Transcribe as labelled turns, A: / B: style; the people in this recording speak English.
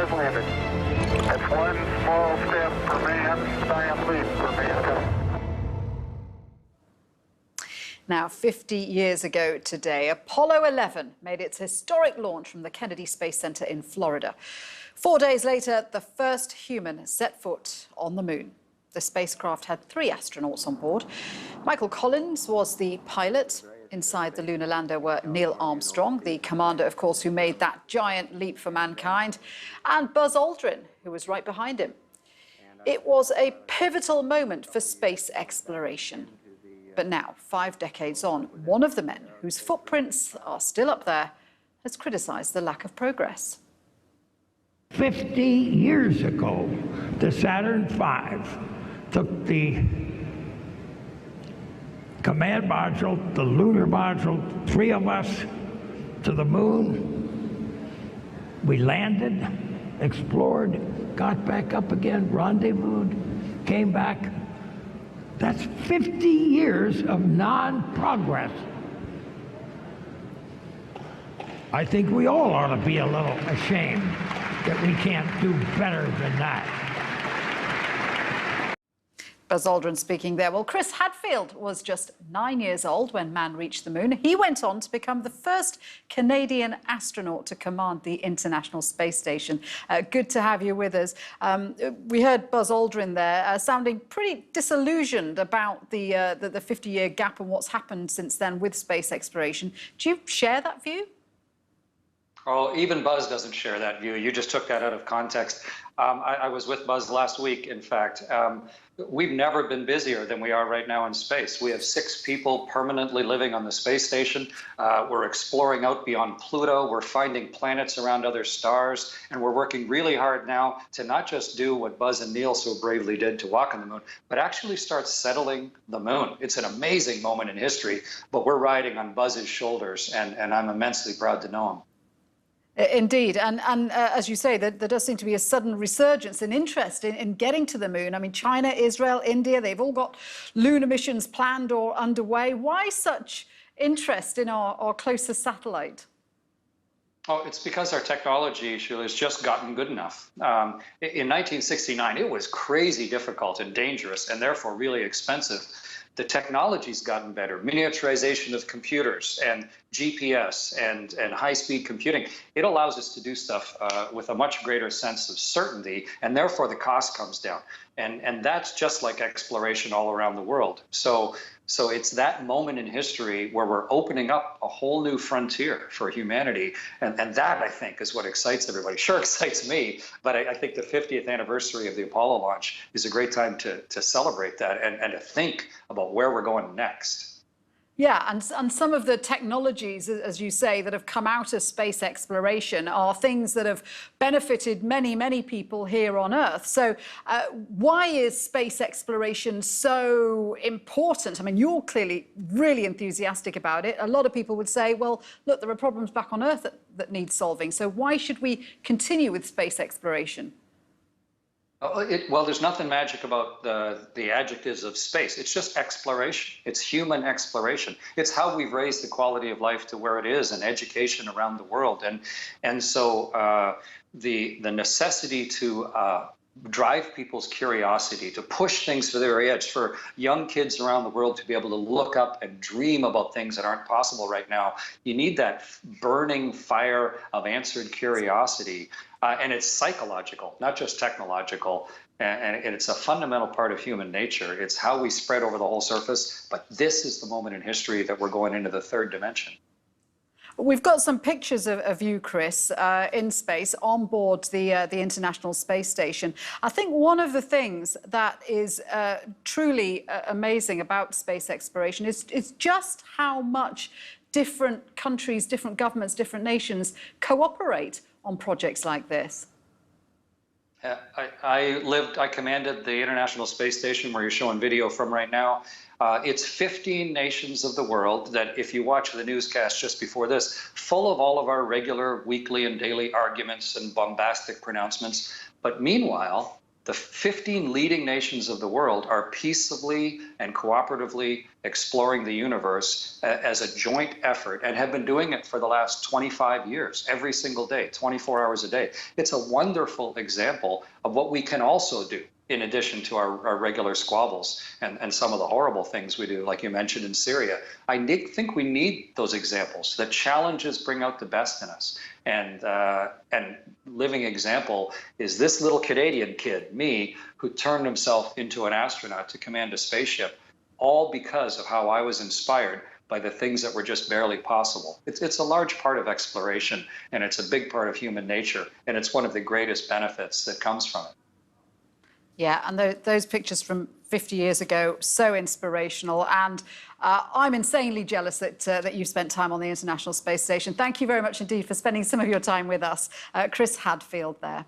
A: has landed. That's one small step for man, giant leap for mankind.
B: Now, 50 years ago today, Apollo 11 made its historic launch from the Kennedy Space Center in Florida. 4 days later, the first human set foot on the moon. The spacecraft had 3 astronauts on board. Michael Collins was the pilot. Inside the lunar lander were Neil Armstrong, the commander, of course, who made that giant leap for mankind, and Buzz Aldrin, who was right behind him. It was a pivotal moment for space exploration. But now, 5 decades on, one of the men whose footprints are still up there has criticised the lack of progress.
C: 50 years ago, the Saturn V took the command module, the lunar module, 3 of us to the moon. We landed, explored, got back up again, rendezvoused, came back. That's 50 years of non-progress. I think we all ought to be a little ashamed that we can't do better than that.
B: Buzz Aldrin speaking there. Well, Chris Hadfield was just 9 years old when man reached the moon. He went on to become the first Canadian astronaut to command the International Space Station. Good to have you with us. We heard Buzz Aldrin there sounding pretty disillusioned about the 50-year gap and what's happened since then with space exploration. Do you share that view?
D: Oh, even Buzz doesn't share that view. You just took that out of context. I was with Buzz last week, in fact. We've never been busier than we are right now in space. We have 6 people permanently living on the space station. We're exploring out beyond Pluto. We're finding planets around other stars. And we're working really hard now to not just do what Buzz and Neil so bravely did to walk on the moon, but actually start settling the moon. It's an amazing moment in history, but we're riding on Buzz's shoulders, and I'm immensely proud to know him.
B: Indeed. And as you say, there does seem to be a sudden resurgence in interest in getting to the moon. I mean, China, Israel, India, they've all got lunar missions planned or underway. Why such interest in our closest satellite?
D: Oh, it's because our technology, Sheila, has just gotten good enough. In 1969, it was crazy difficult and dangerous and therefore really expensive. The technology's gotten better, miniaturization of computers and GPS and high-speed computing. It allows us to do stuff with a much greater sense of certainty, and therefore the cost comes down. And that's just like exploration all around the world. So it's that moment in history where we're opening up a whole new frontier for humanity. And that, I think, is what excites everybody. Sure excites me, but I think the 50th anniversary of the Apollo launch is a great time to celebrate that and to think about where we're going next.
B: Yeah, and some of the technologies, as you say, that have come out of space exploration are things that have benefited many, many people here on Earth. So why is space exploration so important? I mean, you're clearly really enthusiastic about it. A lot of people would say, well, look, there are problems back on Earth that need solving. So why should we continue with space exploration?
D: Well, there's nothing magic about the adjectives of space. It's just exploration. It's human exploration. It's how we've raised the quality of life to where it is and education around the world. And so the necessity to drive people's curiosity, to push things to their edge, for young kids around the world to be able to look up and dream about things that aren't possible right now. You need that burning fire of answered curiosity. And it's psychological, not just technological. And it's a fundamental part of human nature. It's how we spread over the whole surface. But this is the moment in history that we're going into the 3rd dimension.
B: We've got some pictures of you, Chris, in space on board the International Space Station. I think one of the things that is truly amazing about space exploration is just how much different countries, different governments, different nations cooperate on projects like this.
D: I commanded the International Space Station where you're showing video from right now. It's 15 nations of the world that, if you watch the newscast just before this, full of all of our regular weekly and daily arguments and bombastic pronouncements. But meanwhile, The 15 leading nations of the world are peaceably and cooperatively exploring the universe as a joint effort and have been doing it for the last 25 years, every single day, 24 hours a day. It's a wonderful example of what we can also do in addition to our regular squabbles and some of the horrible things we do, like you mentioned in Syria. I think we need those examples. The challenges bring out the best in us. And living example is this little Canadian kid, me, who turned himself into an astronaut to command a spaceship, all because of how I was inspired by the things that were just barely possible. It's a large part of exploration, and it's a big part of human nature, and it's one of the greatest benefits that comes from it.
B: Yeah, and those pictures from 50 years ago, so inspirational. And I'm insanely jealous that you spent time on the International Space Station. Thank you very much indeed for spending some of your time with us. Chris Hadfield there.